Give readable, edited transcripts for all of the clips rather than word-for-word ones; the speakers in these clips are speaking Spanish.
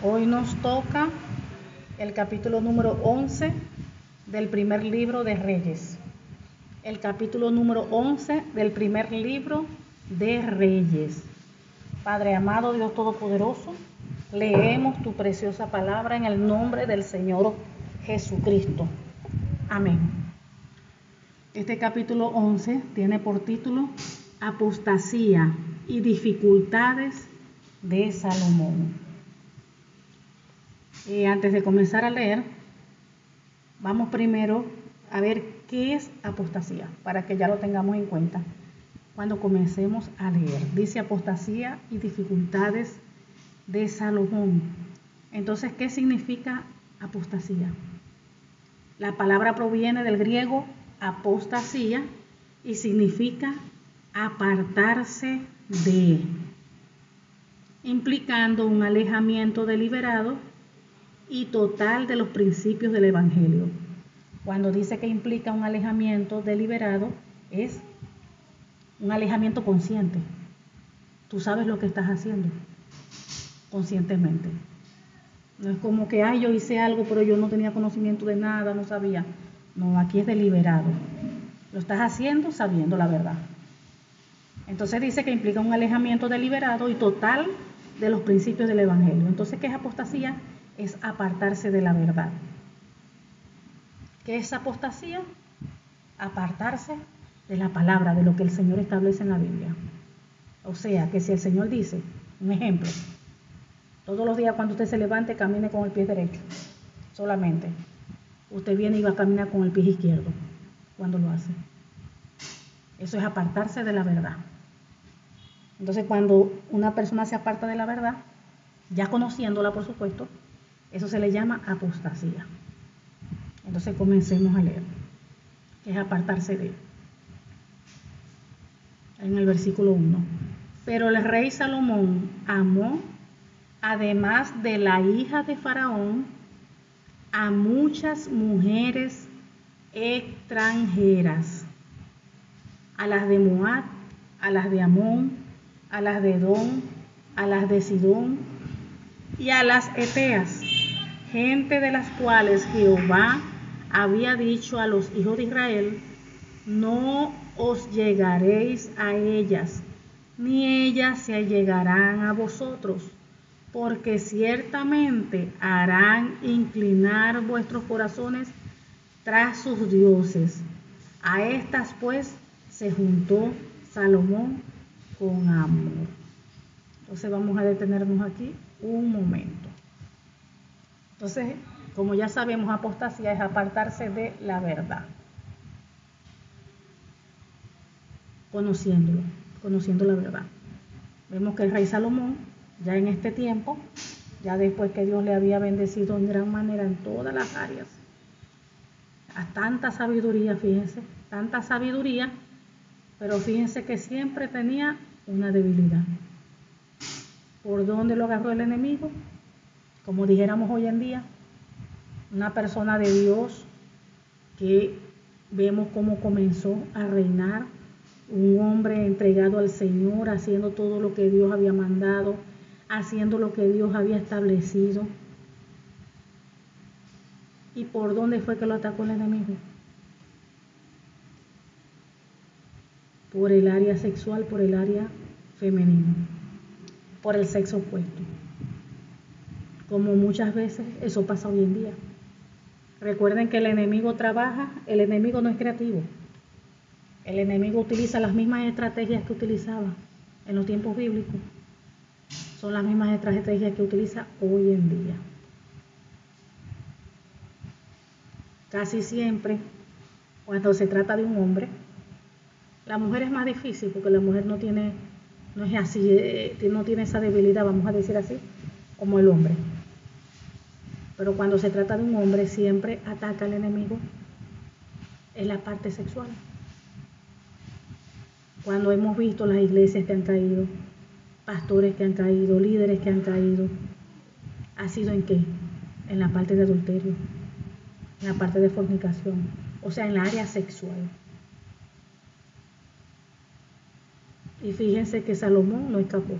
Hoy nos toca el capítulo número 11 del primer libro de Reyes. El capítulo número 11 del primer libro de Reyes. Padre amado, Dios Todopoderoso, leemos tu preciosa palabra en el nombre del Señor Jesucristo. Amén. Este capítulo 11 tiene por título Apostasía y dificultades de Salomón. Antes de comenzar a leer, vamos primero a ver qué es apostasía, para que ya lo tengamos en cuenta cuando comencemos a leer. Dice apostasía y dificultades de Salomón. Entonces, ¿qué significa apostasía? La palabra proviene del griego apostasía y significa apartarse de, implicando un alejamiento deliberado y total de los principios del Evangelio. Cuando dice que implica un alejamiento deliberado, es un alejamiento consciente. Tú sabes lo que estás haciendo conscientemente. No es como que, yo hice algo, pero yo no tenía conocimiento de nada, no sabía. No, aquí es deliberado. Lo estás haciendo sabiendo la verdad. Entonces dice que implica un alejamiento deliberado y total de los principios del Evangelio. Entonces, ¿qué es apostasía? Es apartarse de la verdad. ¿Qué es apostasía? Apartarse de la palabra, de lo que el Señor establece en la Biblia. O sea, que si el Señor dice, un ejemplo, todos los días cuando usted se levante, camine con el pie derecho, solamente. Usted viene y va a caminar con el pie izquierdo cuando lo hace. Eso es apartarse de la verdad. Entonces, cuando una persona se aparta de la verdad, ya conociéndola, por supuesto, eso se le llama apostasía. Entonces, comencemos a leer. Es apartarse de. En el versículo 1. Pero el rey Salomón amó, además de la hija de Faraón, a muchas mujeres extranjeras, a las de Moab, a las de Amón, a las de Edom, a las de Sidón y a las Eteas, gente de las cuales Jehová había dicho a los hijos de Israel: no os llegaréis a ellas, ni ellas se allegarán a vosotros, porque ciertamente harán inclinar vuestros corazones tras sus dioses. A estas pues se juntó Salomón con amor. Entonces vamos a detenernos aquí un momento. Entonces, como ya sabemos, apostasía es apartarse de la verdad. Conociendo la verdad. Vemos que el rey Salomón, ya en este tiempo, ya después que Dios le había bendecido en gran manera en todas las áreas, a tanta sabiduría, fíjense, tanta sabiduría, pero fíjense que siempre tenía una debilidad. ¿Por dónde lo agarró el enemigo? Como dijéramos hoy en día, una persona de Dios que vemos cómo comenzó a reinar, un hombre entregado al Señor, haciendo todo lo que Dios había mandado, haciendo lo que Dios había establecido. ¿Y por dónde fue que lo atacó el enemigo? Por el área sexual, por el área femenina, por el sexo opuesto. Como muchas veces eso pasa hoy en día. Recuerden que el enemigo trabaja, el enemigo no es creativo. El enemigo utiliza las mismas estrategias que utilizaba en los tiempos bíblicos. Son las mismas estrategias que utiliza hoy en día. Casi siempre, cuando se trata de un hombre, la mujer es más difícil porque la mujer no es así, no tiene esa debilidad, vamos a decir así, como el hombre. Pero cuando se trata de un hombre, siempre ataca al enemigo en la parte sexual. Cuando hemos visto las iglesias que han caído, pastores que han caído, líderes que han caído, ¿ha sido en qué? En la parte de adulterio, en la parte de fornicación, o sea, en la área sexual. Y fíjense que Salomón no escapó.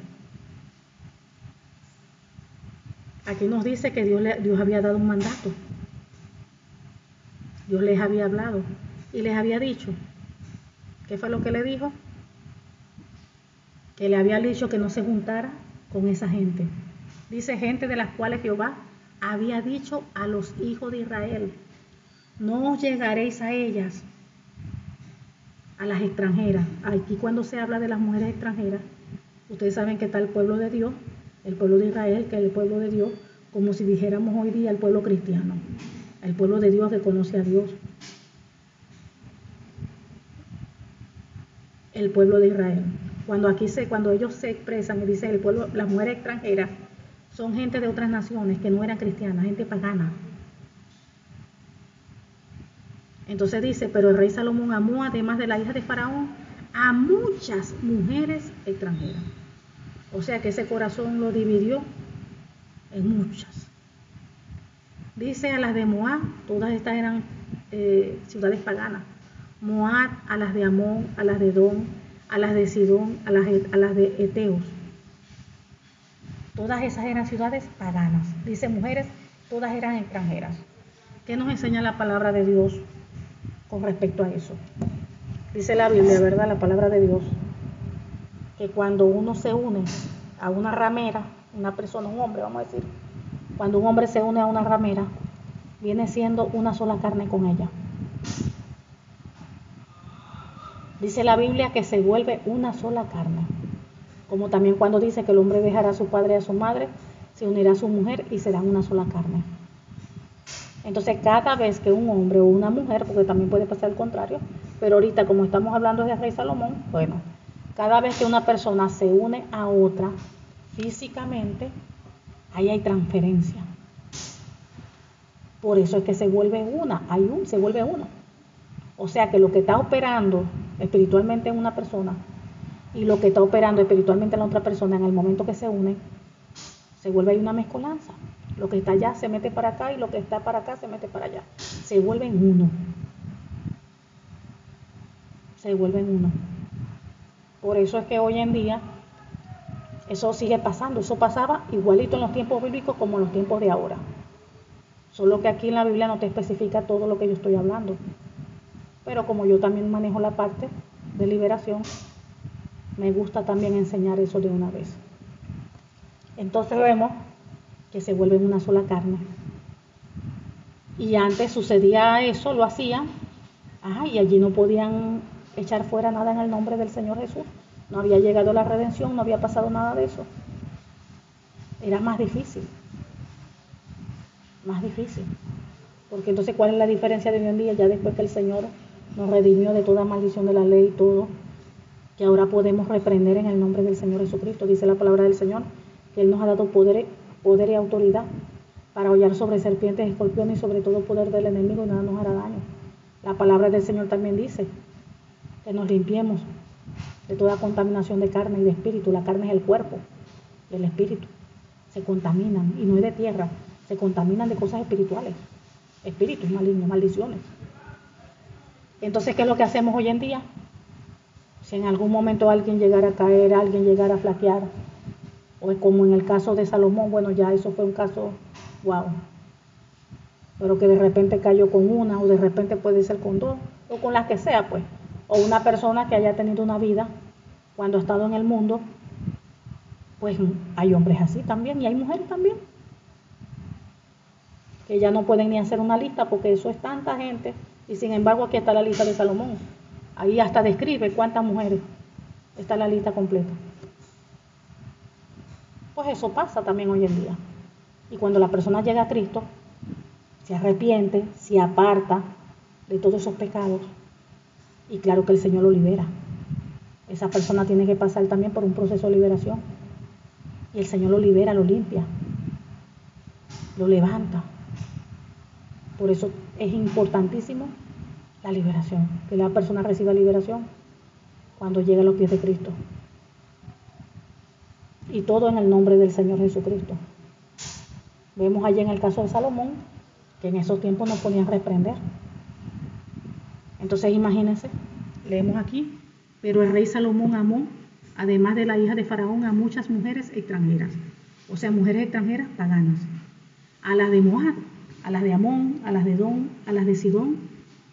Aquí nos dice que Dios había dado un mandato. Dios les había hablado y les había dicho. ¿Qué fue lo que le dijo? Que le había dicho que no se juntara con esa gente. Dice, gente de las cuales Jehová había dicho a los hijos de Israel, no os llegaréis a ellas, a las extranjeras. Aquí cuando se habla de las mujeres extranjeras, ustedes saben que está el pueblo de Dios, el pueblo de Israel, que es el pueblo de Dios, como si dijéramos hoy día el pueblo cristiano, el pueblo de Dios que conoce a Dios, el pueblo de Israel. Cuando ellos se expresan y dicen el pueblo, las mujeres extranjeras, son gente de otras naciones que no eran cristianas, gente pagana. Entonces dice, pero el rey Salomón amó, además de la hija de Faraón, a muchas mujeres extranjeras. O sea que ese corazón lo dividió en muchas. Dice a las de Moab, todas estas eran ciudades paganas. Moab, a las de Amón, a las de Edom, a las de Sidón, a las de Eteos. Todas esas eran ciudades paganas. Dice mujeres, todas eran extranjeras. ¿Qué nos enseña la palabra de Dios con respecto a eso? Dice la Biblia, ¿verdad? La palabra de Dios, que cuando uno se une a una ramera, una persona, un hombre, vamos a decir, cuando un hombre se une a una ramera, viene siendo una sola carne con ella. Dice la Biblia que se vuelve una sola carne. Como también cuando dice que el hombre dejará a su padre y a su madre, se unirá a su mujer y serán una sola carne. Entonces cada vez que un hombre o una mujer, porque también puede pasar el contrario, pero ahorita como estamos hablando del rey Salomón, bueno, cada vez que una persona se une a otra físicamente, ahí hay transferencia. Por eso es que se vuelve una, se vuelve uno. O sea que lo que está operando espiritualmente en una persona y lo que está operando espiritualmente en la otra persona, en el momento que se une, se vuelve ahí una mezcolanza. Lo que está allá se mete para acá y lo que está para acá se mete para allá. Se vuelven uno. Se vuelven uno. Por eso es que hoy en día eso sigue pasando. Eso pasaba igualito en los tiempos bíblicos como en los tiempos de ahora. Solo que aquí en la Biblia no te especifica todo lo que yo estoy hablando. Pero como yo también manejo la parte de liberación, me gusta también enseñar eso de una vez. Entonces vemos que se vuelven una sola carne. Y antes sucedía eso, lo hacían, y allí no podían echar fuera nada en el nombre del Señor Jesús. No había llegado la redención, no había pasado nada de eso. Era más difícil. Más difícil. Porque entonces, ¿cuál es la diferencia de hoy en día? Ya después que el Señor nos redimió de toda maldición de la ley y todo, que ahora podemos reprender en el nombre del Señor Jesucristo. Dice la palabra del Señor que Él nos ha dado poder y autoridad para hollar sobre serpientes, escorpiones y sobre todo poder del enemigo y nada nos hará daño. La palabra del Señor también dice que nos limpiemos de toda contaminación de carne y de espíritu. La carne es el cuerpo y el espíritu se contaminan, y no es de tierra, se contaminan de cosas espirituales, espíritus malignos, maldiciones. Entonces, ¿qué es lo que hacemos hoy en día? Si en algún momento alguien llegara a caer, alguien llegara a flaquear, o como en el caso de Salomón, bueno, ya eso fue un caso, wow, pero que de repente cayó con una, o de repente puede ser con dos, o con las que sea, pues, o una persona que haya tenido una vida cuando ha estado en el mundo, pues hay hombres así también, y hay mujeres también, que ya no pueden ni hacer una lista, porque eso es tanta gente, y sin embargo aquí está la lista de Salomón, ahí hasta describe cuántas mujeres, está la lista completa. Pues eso pasa también hoy en día. Y cuando la persona llega a Cristo, se arrepiente, se aparta de todos esos pecados, y claro que el Señor lo libera. Esa persona tiene que pasar también por un proceso de liberación, y el Señor lo libera, lo limpia, lo levanta. Por eso es importantísimo la liberación, que la persona reciba liberación cuando llega a los pies de Cristo. Y todo en el nombre del Señor Jesucristo. Vemos allí en el caso de Salomón que en esos tiempos no podían reprender. Entonces imagínense, leemos aquí, pero el rey Salomón amó, además de la hija de Faraón, a muchas mujeres extranjeras, o sea, mujeres extranjeras paganas. a las de Moab, a las de Amón, a las de Edom, a las de Sidón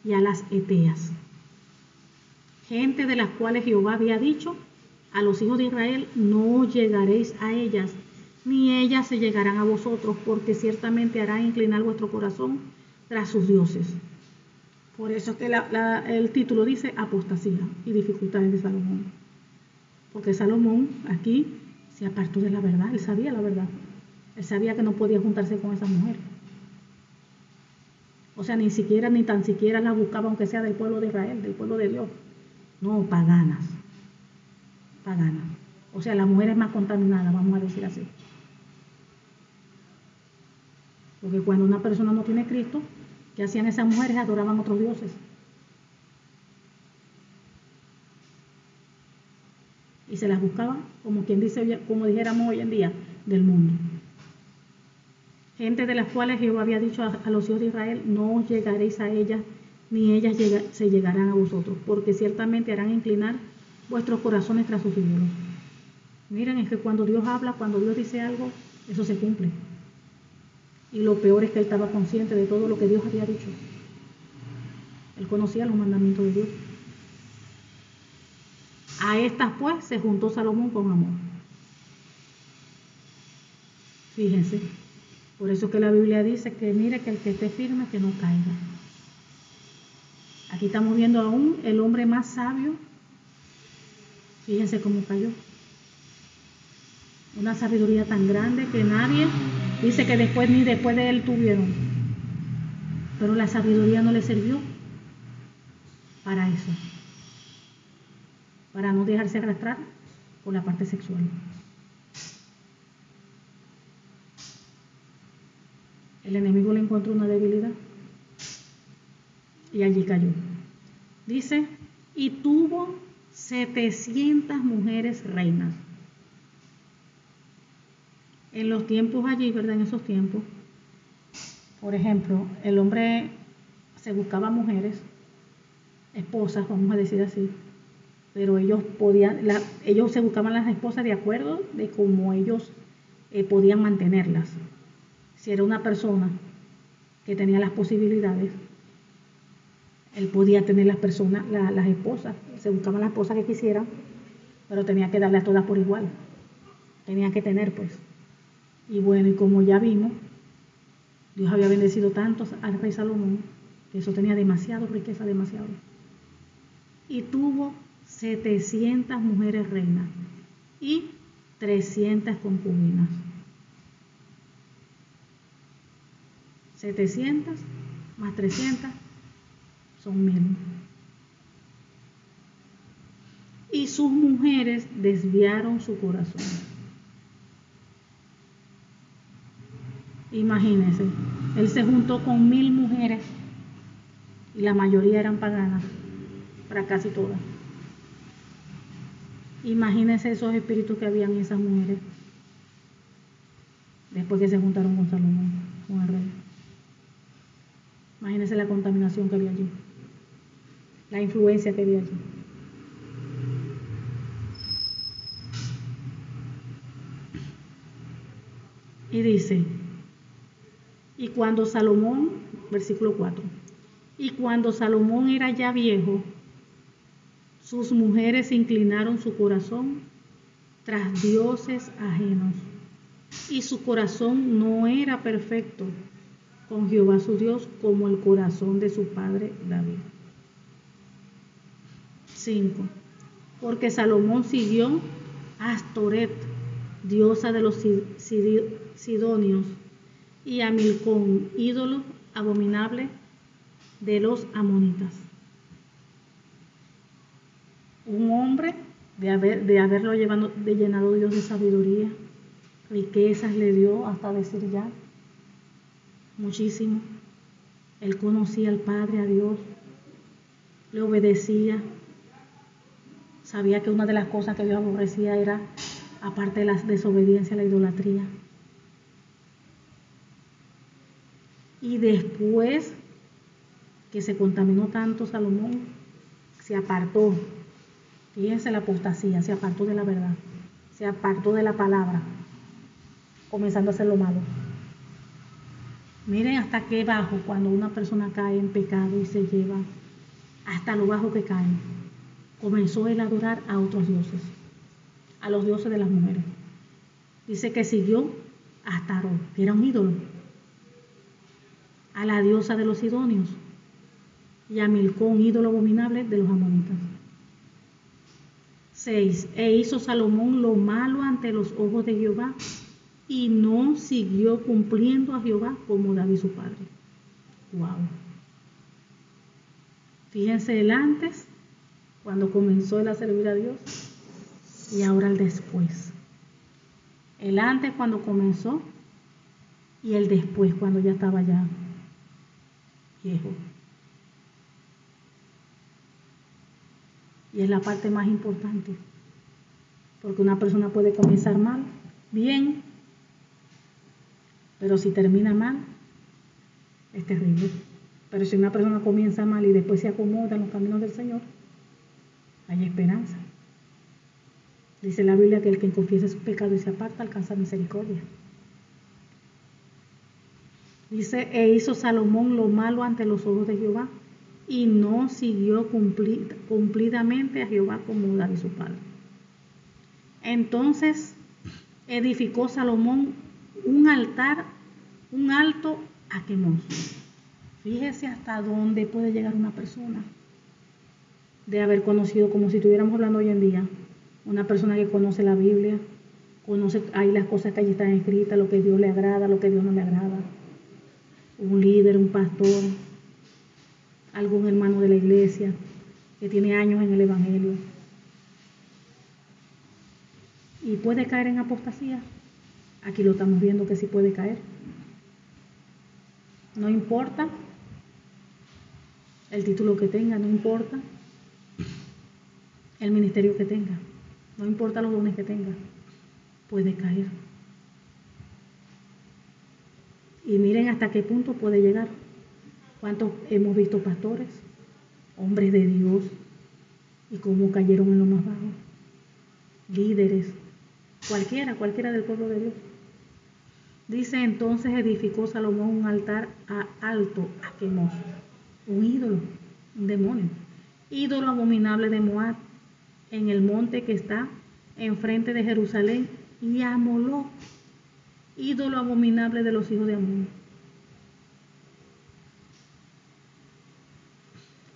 y a las Eteas. Gente de las cuales Jehová había dicho a los hijos de Israel: no llegaréis a ellas, ni ellas se llegarán a vosotros, porque ciertamente harán inclinar vuestro corazón tras sus dioses. Por eso es que el título dice apostasía y dificultades de Salomón. Porque Salomón aquí se apartó de la verdad, él sabía la verdad. Él sabía que no podía juntarse con esa mujer. O sea, ni tan siquiera la buscaba, aunque sea del pueblo de Israel, del pueblo de Dios. No, paganas. Paganas. O sea, la mujer es más contaminada, vamos a decir así. Porque cuando una persona no tiene Cristo, ¿qué hacían esas mujeres? Adoraban a otros dioses. Y se las buscaban, como quien dice, como dijéramos hoy en día, del mundo. Gente de las cuales Jehová había dicho a los hijos de Israel: no os llegaréis a ellas, ni ellas se llegarán a vosotros, porque ciertamente harán inclinar vuestros corazones tras sus ídolos. Miren, es que cuando Dios habla, cuando Dios dice algo, eso se cumple. Y lo peor es que él estaba consciente de todo lo que Dios había dicho. Él conocía los mandamientos de Dios. A estas pues se juntó Salomón con amor. Fíjense. Por eso que la Biblia dice que mire que el que esté firme, que no caiga. Aquí estamos viendo aún el hombre más sabio. Fíjense cómo cayó. Una sabiduría tan grande que nadie dice que después ni después de él tuvieron. Pero la sabiduría no le sirvió para eso. Para no dejarse arrastrar por la parte sexual. El enemigo le encontró una debilidad y allí cayó. Dice, y tuvo 700 mujeres reinas. En los tiempos allí, ¿verdad? En esos tiempos, por ejemplo, el hombre se buscaba mujeres, esposas, vamos a decir así, pero ellos se buscaban las esposas de acuerdo de cómo ellos podían mantenerlas. Si era una persona que tenía las posibilidades, él podía tener las esposas, se buscaban las esposas que quisieran, pero tenía que darle a todas por igual. Tenía que tener, pues. Y bueno, y como ya vimos, Dios había bendecido tanto al rey Salomón, que eso tenía demasiado riqueza, demasiado. Y tuvo 700 mujeres reinas y 300 concubinas. 700 más 300 son 1000. Y sus mujeres desviaron su corazón. Imagínense, él se juntó con 1000 mujeres y la mayoría eran paganas, para casi todas. Imagínense esos espíritus que habían en esas mujeres después que se juntaron con Salomón, con el rey. Imagínense la contaminación que había allí, la influencia que había allí. Y dice, y cuando Salomón, versículo 4, y cuando Salomón era ya viejo, sus mujeres inclinaron su corazón tras dioses ajenos, y su corazón no era perfecto con Jehová su Dios como el corazón de su padre David. 5. Porque Salomón siguió a Astoret, diosa de los sidonios, y a Milcón, ídolo abominable de los amonitas. Un hombre de haberlo llenado Dios de sabiduría, riquezas le dio hasta decir ya, muchísimo. Él conocía al Padre, a Dios, le obedecía, sabía que una de las cosas que Dios aborrecía era, aparte de la desobediencia, la idolatría. Y después que se contaminó tanto Salomón, se apartó. Fíjense la apostasía, se apartó de la verdad, se apartó de la palabra, comenzando a hacer lo malo. Miren hasta qué bajo cuando una persona cae en pecado y se lleva hasta lo bajo que cae. Comenzó él a adorar a otros dioses, a los dioses de las mujeres. Dice que siguió a Astarot, que era un ídolo, a la diosa de los sidonios, y a Milcón, ídolo abominable de los amonitas. 6. E hizo Salomón lo malo ante los ojos de Jehová, y no siguió cumpliendo a Jehová como David su padre. Wow. Fíjense el antes, cuando comenzó él a servir a Dios, y ahora el después. El antes cuando comenzó y el después cuando ya estaba ya viejo. Y es la parte más importante, porque una persona puede comenzar mal, bien, pero si termina mal, es terrible. Pero si una persona comienza mal y después se acomoda en los caminos del Señor, hay esperanza. Dice la Biblia que el que confiese sus pecados y se aparta alcanza misericordia. Dice, e hizo Salomón lo malo ante los ojos de Jehová, y no siguió cumplidamente a Jehová como David su padre. Entonces edificó Salomón un altar, un alto a Quemos. Fíjese hasta dónde puede llegar una persona de haber conocido, como si estuviéramos hablando hoy en día, una persona que conoce la Biblia, conoce ahí las cosas que allí están escritas, lo que Dios le agrada, lo que Dios no le agrada. Un líder, un pastor, algún hermano de la iglesia que tiene años en el evangelio y puede caer en apostasía. Aquí lo estamos viendo que sí puede caer. No importa el título que tenga, no importa el ministerio que tenga, no importa los dones que tenga, puede caer. Y miren hasta qué punto puede llegar. ¿Cuántos hemos visto pastores, hombres de Dios, y cómo cayeron en lo más bajo? Líderes, cualquiera del pueblo de Dios. Dice, entonces edificó Salomón un altar alto a Quemos, un ídolo, un demonio, ídolo abominable de Moab, en el monte que está enfrente de Jerusalén, y a Moloc, ídolo abominable de los hijos de Amón.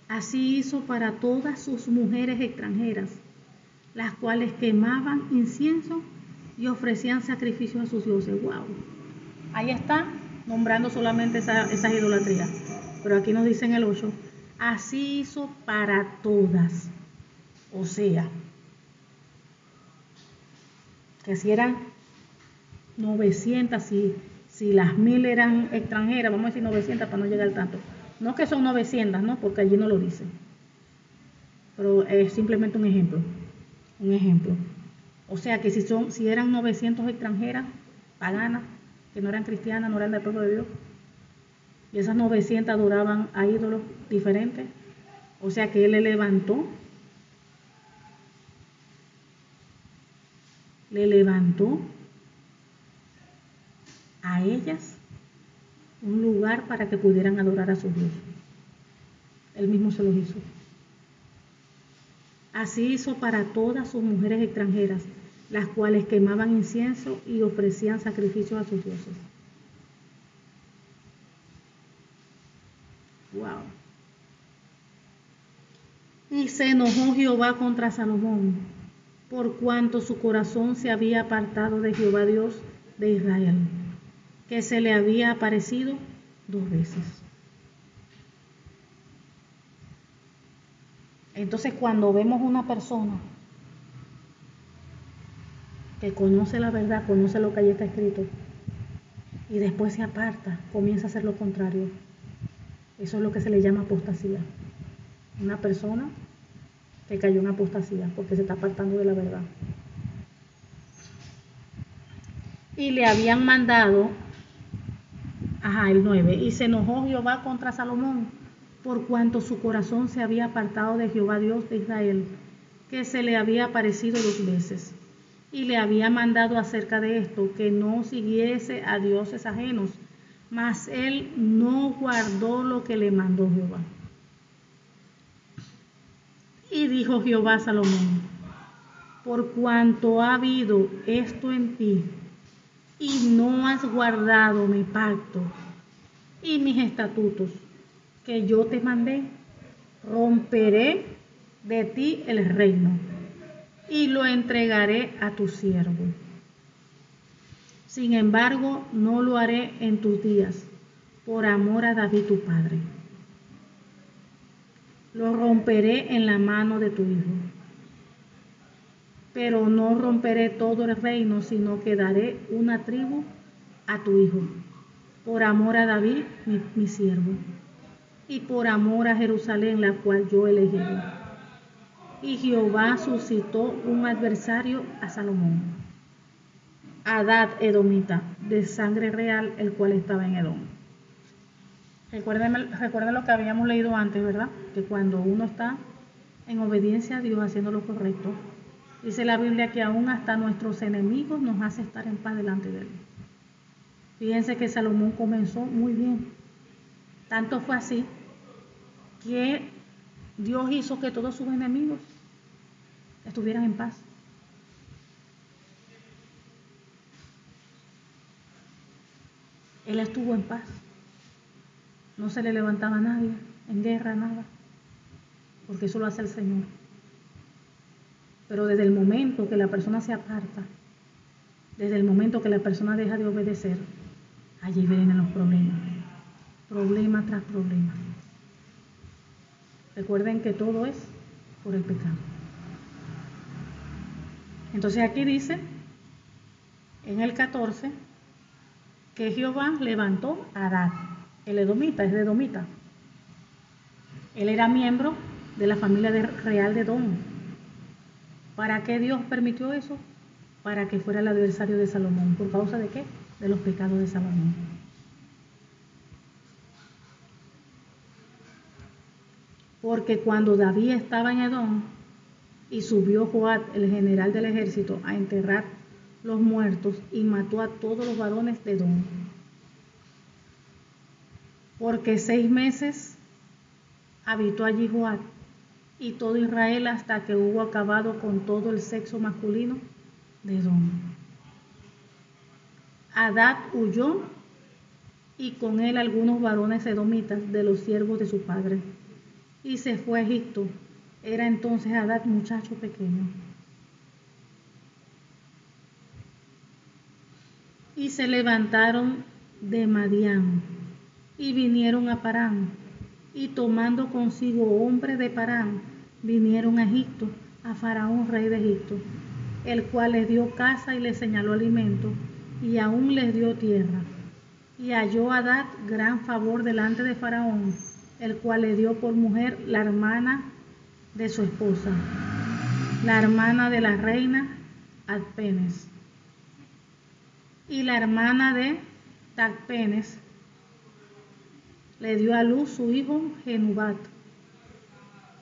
Así hizo para todas sus mujeres extranjeras, las cuales quemaban incienso y ofrecían sacrificios a sus dioses. Wow. Ahí está nombrando solamente esa idolatría. Pero aquí nos dice en el 8, así hizo para todas. O sea, que si eran 900, si las 1000 eran extranjeras, vamos a decir 900 para no llegar tanto. No que son 900, ¿no? Porque allí no lo dice. Pero es simplemente un ejemplo. Un ejemplo. O sea que si eran 900 extranjeras, paganas, que no eran cristianas, no eran del pueblo de Dios, y esas 900 adoraban a ídolos diferentes, o sea que él le levantó a ellas un lugar para que pudieran adorar a su Dios. Él mismo se los hizo. Así hizo para todas sus mujeres extranjeras, las cuales quemaban incienso y ofrecían sacrificios a sus dioses. Wow. Y se enojó Jehová contra Salomón, por cuanto su corazón se había apartado de Jehová Dios de Israel, que se le había aparecido 2 veces. Entonces, cuando vemos una persona que conoce la verdad, conoce lo que allí está escrito, y después se aparta, comienza a hacer lo contrario, eso es lo que se le llama apostasía. Una persona que cayó en apostasía porque se está apartando de la verdad. Y le habían mandado, el 9, y se enojó Jehová contra Salomón, por cuanto su corazón se había apartado de Jehová Dios de Israel, que se le había aparecido 2 veces, y le había mandado acerca de esto, que no siguiese a dioses ajenos, mas él no guardó lo que le mandó Jehová. Y dijo Jehová a Salomón: por cuanto ha habido esto en ti, y no has guardado mi pacto y mis estatutos que yo te mandé, romperé de ti el reino y lo entregaré a tu siervo. Sin embargo, no lo haré en tus días, por amor a David tu padre. Lo romperé en la mano de tu hijo. Pero no romperé todo el reino, sino que daré una tribu a tu hijo, por amor a David, mi siervo, y por amor a Jerusalén, la cual yo elegí. Y Jehová suscitó un adversario a Salomón, Hadad edomita, de sangre real, el cual estaba en Edom. Recuerden lo que habíamos leído antes, ¿verdad? Que cuando uno está en obediencia a Dios, haciendo lo correcto, dice la Biblia que aún hasta nuestros enemigos nos hace estar en paz delante de Él. Fíjense que Salomón comenzó muy bien. Tanto fue así que Dios hizo que todos sus enemigos estuvieran en paz. Él estuvo en paz. No se le levantaba a nadie en guerra, nada, porque eso lo hace el Señor. Pero desde el momento que la persona se aparta, desde el momento que la persona deja de obedecer, allí vienen los problemas, problema tras problema. Recuerden que todo es por el pecado. Entonces aquí dice, en el 14, que Jehová levantó a Hadad, el edomita, es de edomita. Él era miembro de la familia real de Edom. ¿Para qué Dios permitió eso? Para que fuera el adversario de Salomón. ¿Por causa de qué? De los pecados de Salomón. Porque cuando David estaba en Edom y subió Joab, el general del ejército, a enterrar los muertos y mató a todos los varones de Edom. Porque 6 meses habitó allí Joab y todo Israel hasta que hubo acabado con todo el sexo masculino de Edom. Hadad huyó y con él algunos varones edomitas de los siervos de su padre y se fue a Egipto. Era entonces Hadad muchacho pequeño. Y se levantaron de Madián y vinieron a Parán, y tomando consigo hombres de Parán, vinieron a Egipto, a Faraón, rey de Egipto, el cual les dio casa y les señaló alimento, y aún les dio tierra. Y halló Hadad gran favor delante de Faraón, el cual le dio por mujer la hermana de su esposa, la hermana de la reina Tacpenes. Y la hermana de Tacpenes le dio a luz su hijo Genubat,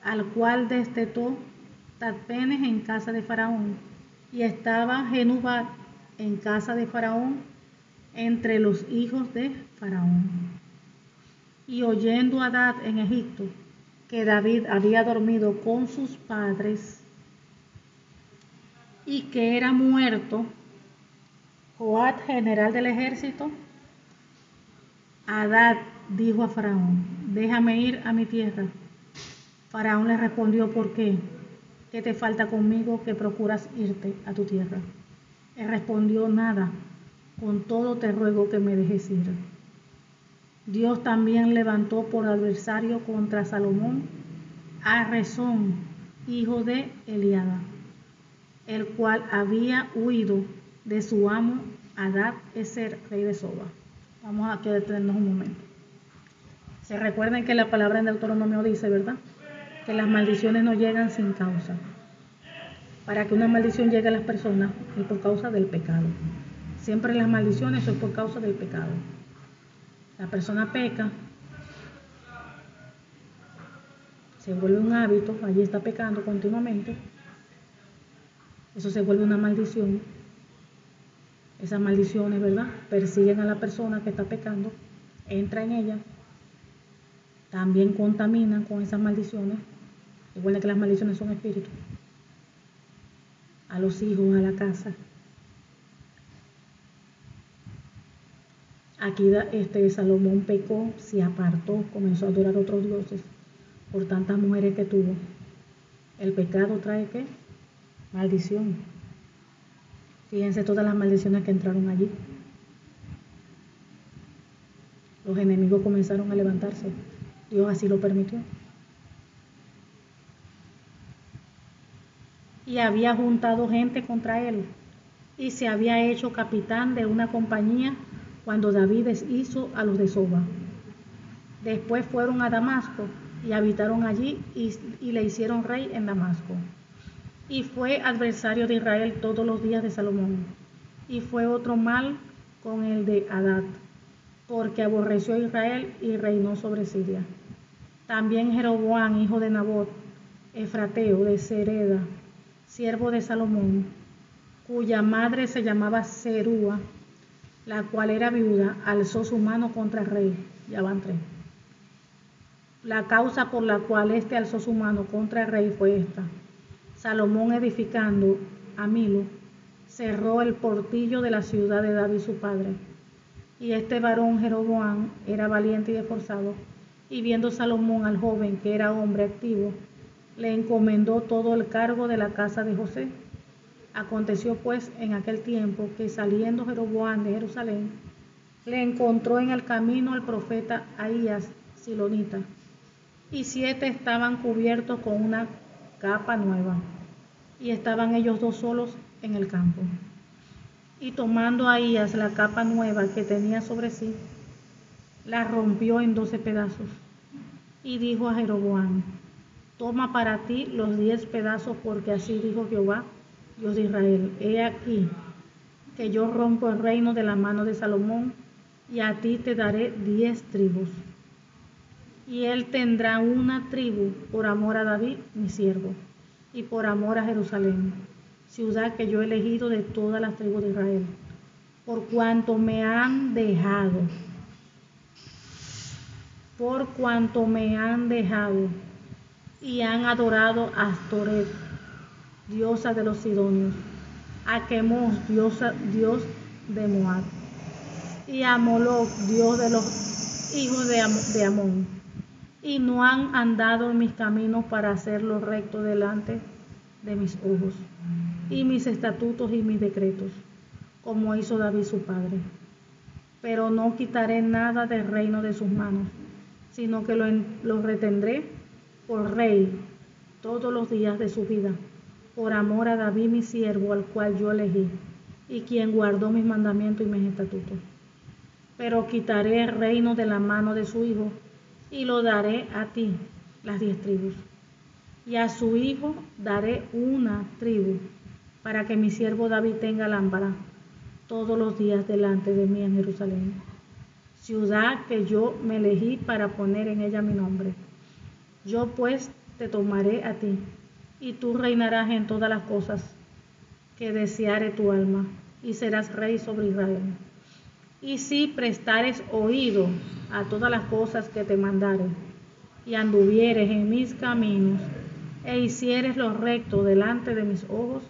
al cual destetó Tacpenes en casa de Faraón, y estaba Genubat en casa de Faraón entre los hijos de Faraón. Y oyendo Hadad en Egipto que David había dormido con sus padres y que era muerto Joab, general del ejército, Hadad dijo a Faraón: déjame ir a mi tierra. Faraón le respondió: ¿por qué? ¿Qué te falta conmigo que procuras irte a tu tierra? Él respondió: nada, con todo te ruego que me dejes ir. Dios también levantó por adversario contra Salomón a Rezón, hijo de Eliada, el cual había huido de su amo Hadad Ezer, rey de Soba. Vamos a detenernos un momento. Se recuerden que la palabra en Deuteronomio dice, ¿verdad?, que las maldiciones no llegan sin causa. Para que una maldición llegue a las personas es por causa del pecado. Siempre las maldiciones son por causa del pecado. La persona peca, se vuelve un hábito, allí está pecando continuamente. Eso se vuelve una maldición. Esas maldiciones, ¿verdad?, persiguen a la persona que está pecando entra en ella, también contaminan con esas maldiciones. Recuerden que las maldiciones son espíritus. A los hijos, a la casa. Aquí Salomón pecó, se apartó, comenzó a adorar a otros dioses por tantas mujeres que tuvo. El pecado trae ¿qué? Maldición. Fíjense todas las maldiciones que entraron allí. Los enemigos comenzaron a levantarse. Dios así lo permitió. Y había juntado gente contra él, y se había hecho capitán de una compañía cuando David deshizo a los de Soba. Después fueron a Damasco y habitaron allí y le hicieron rey en Damasco. Y fue adversario de Israel todos los días de Salomón. Y fue otro mal con el de Hadad, porque aborreció a Israel y reinó sobre Siria. También Jeroboam, hijo de Nabot, efrateo de Sereda, siervo de Salomón, cuya madre se llamaba Serúa, la cual era viuda, alzó su mano contra el rey. Ya van 3. La causa por la cual alzó su mano contra el rey fue esta. Salomón, edificando a Milo, cerró el portillo de la ciudad de David su padre. Y este varón Jeroboam era valiente y esforzado, y viendo Salomón al joven, que era hombre activo, le encomendó todo el cargo de la casa de José. Aconteció pues en aquel tiempo que saliendo Jeroboam de Jerusalén, le encontró en el camino al profeta Ahías Silonita, y 7 estaban cubiertos con una capa nueva, y estaban ellos 2 solos en el campo. Y tomando Ahías la capa nueva que tenía sobre sí, la rompió en 12 pedazos, y dijo a Jeroboam: toma para ti los 10 pedazos, porque así dijo Jehová, Dios de Israel: he aquí que yo rompo el reino de la mano de Salomón, y a ti te daré 10 tribus. Y él tendrá una tribu por amor a David, mi siervo, y por amor a Jerusalén, ciudad que yo he elegido de todas las tribus de Israel, por cuanto me han dejado, y han adorado a Astoret, diosa de los sidonios, a Quemos, dios de Moab, y a Moloc, dios de los hijos de Amón, y no han andado en mis caminos para hacer lo recto delante de mis ojos, y mis estatutos y mis decretos, como hizo David su padre. Pero no quitaré nada del reino de sus manos, sino que lo retendré por rey todos los días de su vida, por amor a David mi siervo, al cual yo elegí, y quien guardó mis mandamientos y mis estatutos. Pero quitaré el reino de la mano de su hijo, y lo daré a ti, las 10 tribus. Y a su hijo daré una tribu, para que mi siervo David tenga lámpara todos los días delante de mí en Jerusalén, ciudad que yo me elegí para poner en ella mi nombre. Yo pues te tomaré a ti, y tú reinarás en todas las cosas que deseare tu alma, y serás rey sobre Israel. Y si prestares oído a todas las cosas que te mandare, y anduvieres en mis caminos, e hicieres lo recto delante de mis ojos,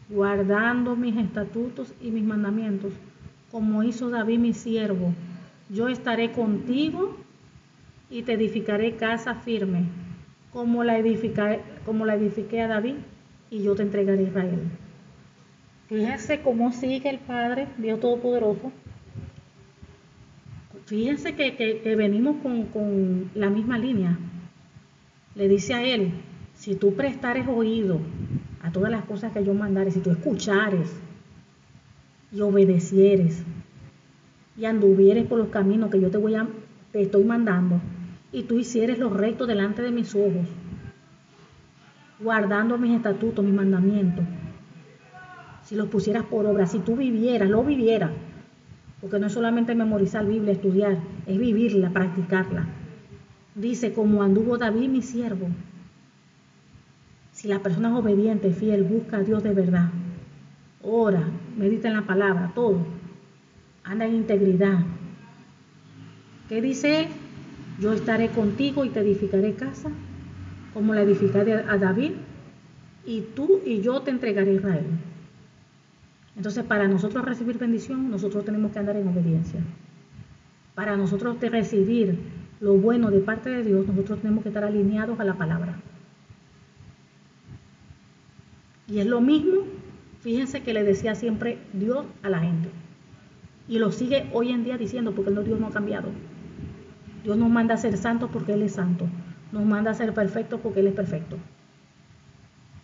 guardando mis estatutos y mis mandamientos, como hizo David mi siervo, yo estaré contigo y te edificaré casa firme, como la edifiqué a David, y yo te entregaré a Israel. Fíjense cómo sigue el Padre, Dios Todopoderoso. Fíjense que venimos con la misma línea. Le dice a él: si tú prestares oído a todas las cosas que yo mandare, si tú escuchares y obedecieres y anduvieres por los caminos que yo te estoy mandando, y tú hicieres lo recto delante de mis ojos, guardando mis estatutos, mis mandamientos, si los pusieras por obra, si tú lo vivieras, porque no es solamente memorizar Biblia, estudiar, es vivirla, practicarla. Dice: como anduvo David mi siervo. Si la persona es obediente, fiel, busca a Dios de verdad, ora, medita en la palabra, todo, anda en integridad, ¿Qué dice él? Yo estaré contigo y te edificaré casa, como la edificaré a David, y tú y yo te entregaré a Israel. Entonces, para nosotros recibir bendición, nosotros tenemos que andar en obediencia. Para nosotros recibir lo bueno de parte de Dios, nosotros tenemos que estar alineados a la palabra. Y es lo mismo, fíjense que le decía siempre Dios a la gente. Y lo sigue hoy en día diciendo, porque Dios no ha cambiado. Dios nos manda a ser santos porque Él es santo. Nos manda a ser perfectos porque Él es perfecto.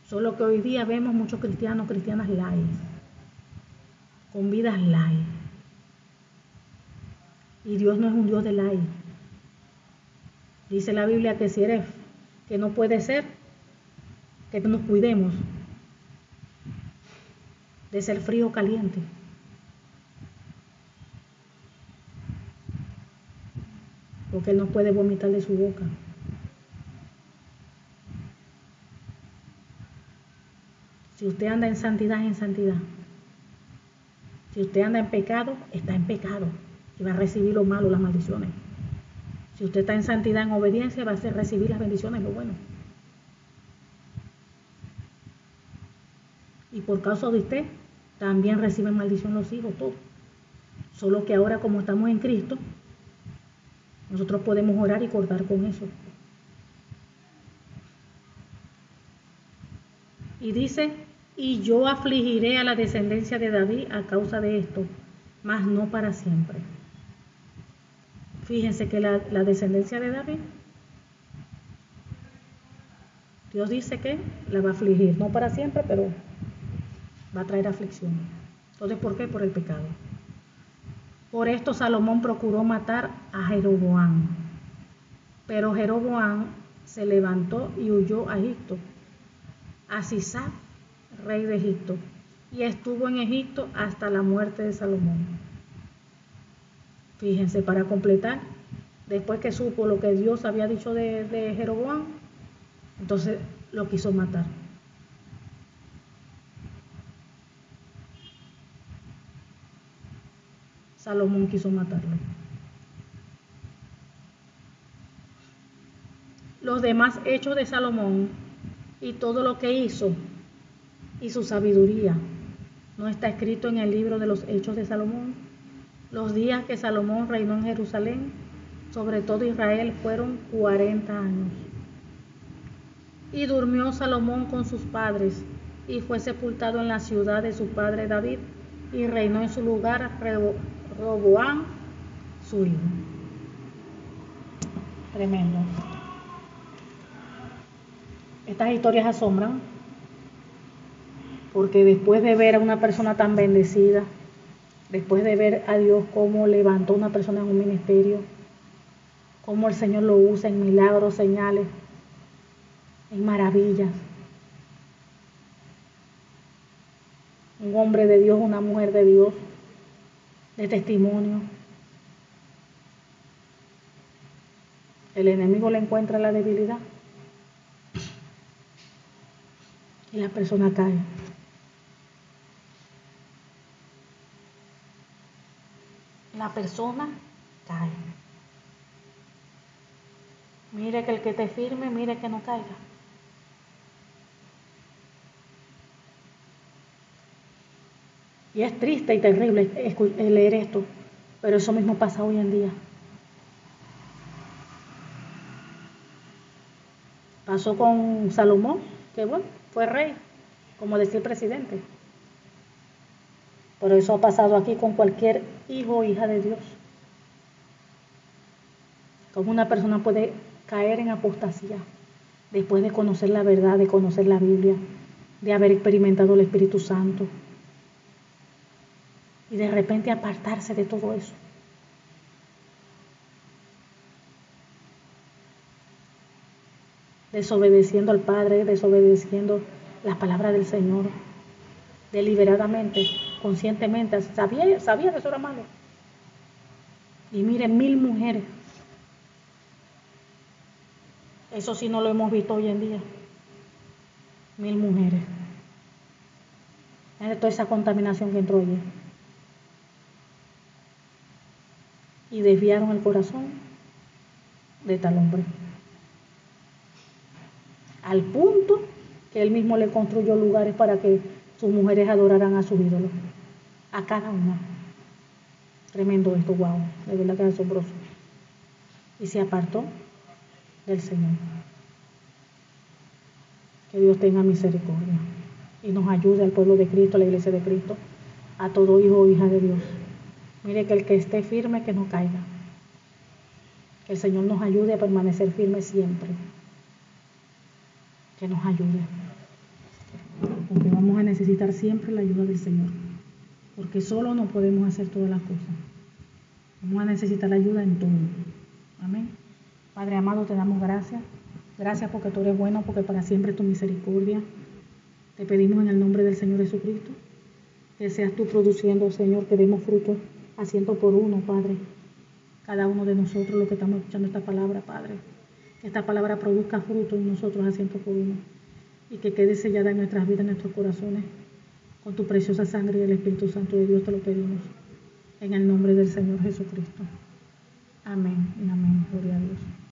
Solo que hoy día vemos muchos cristianos, cristianas light, con vidas light. Y Dios no es un Dios de light. Dice la Biblia que si eres, que no puede ser, que nos cuidemos de ser frío o caliente. Porque Él no puede vomitar de su boca. Si usted anda en santidad, es en santidad. Si usted anda en pecado, está en pecado. Y va a recibir lo malo, las maldiciones. Si usted está en santidad, en obediencia, va a recibir las bendiciones, lo bueno. Y por causa de usted, también reciben maldición los hijos, todos. Solo que ahora, como estamos en Cristo, nosotros podemos orar y cortar con eso. Y dice, y yo afligiré a la descendencia de David a causa de esto, mas no para siempre. Fíjense que la descendencia de David, Dios dice que la va a afligir, no para siempre, pero va a traer aflicción. Entonces, ¿por qué? Por el pecado. Por esto Salomón procuró matar a Jeroboam, pero Jeroboam se levantó y huyó a Egipto, a Sisac, rey de Egipto, y estuvo en Egipto hasta la muerte de Salomón. Fíjense, para completar, después que supo lo que Dios había dicho de Jeroboam, entonces lo quiso matar. Salomón quiso matarlo. Los demás hechos de Salomón y todo lo que hizo y su sabiduría no está escrito en el libro de los hechos de Salomón. Los días que Salomón reinó en Jerusalén, sobre todo Israel, fueron 40 años. Y durmió Salomón con sus padres, y fue sepultado en la ciudad de su padre David, y reinó en su lugar Roboam, su hijo. Tremendo. Estas historias asombran, porque después de ver a una persona tan bendecida, después de ver a Dios cómo levantó a una persona en un ministerio, cómo el Señor lo usa en milagros, señales, en maravillas. Un hombre de Dios, una mujer de Dios, de testimonio. El enemigo le encuentra la debilidad y la persona cae. La persona cae. Mire que el que te firme, mire que no caiga. Y es triste y terrible leer esto, pero eso mismo pasa hoy en día. Pasó con Salomón, que bueno, fue rey, como decía el presidente. Pero eso ha pasado aquí con cualquier hijo o hija de Dios. Como una persona puede caer en apostasía después de conocer la verdad, de conocer la Biblia, de haber experimentado el Espíritu Santo y de repente apartarse de todo eso. Desobedeciendo al Padre, desobedeciendo las palabras del Señor, deliberadamente, conscientemente, sabía que eso era malo. Y miren, 1000 mujeres. Eso sí no lo hemos visto hoy en día. 1000 mujeres. Miren toda esa contaminación que entró allí. y desviaron el corazón de tal hombre. Al punto que él mismo le construyó lugares para que sus mujeres adoraran a sus ídolos, a cada una. Tremendo esto, wow, de verdad que es asombroso. Y se apartó del Señor. Que Dios tenga misericordia y nos ayude al pueblo de Cristo, a la iglesia de Cristo, a todo hijo o hija de Dios. Mire que el que esté firme, que no caiga. Que el Señor nos ayude a permanecer firmes siempre. Que nos ayude. Porque vamos a necesitar siempre la ayuda del Señor. Porque solo no podemos hacer todas las cosas. Vamos a necesitar ayuda en todo. Amén. Padre amado, te damos gracias. Gracias porque tú eres bueno, porque para siempre es tu misericordia. Te pedimos en el nombre del Señor Jesucristo que seas tú produciendo, Señor, que demos frutos a 100 por uno, Padre. Cada uno de nosotros, los que estamos escuchando esta palabra, Padre. Que esta palabra produzca fruto en nosotros a 100 por uno. Y que quede sellada en nuestras vidas, en nuestros corazones, con tu preciosa sangre y el Espíritu Santo de Dios te lo pedimos. En el nombre del Señor Jesucristo. Amén y amén. Gloria a Dios.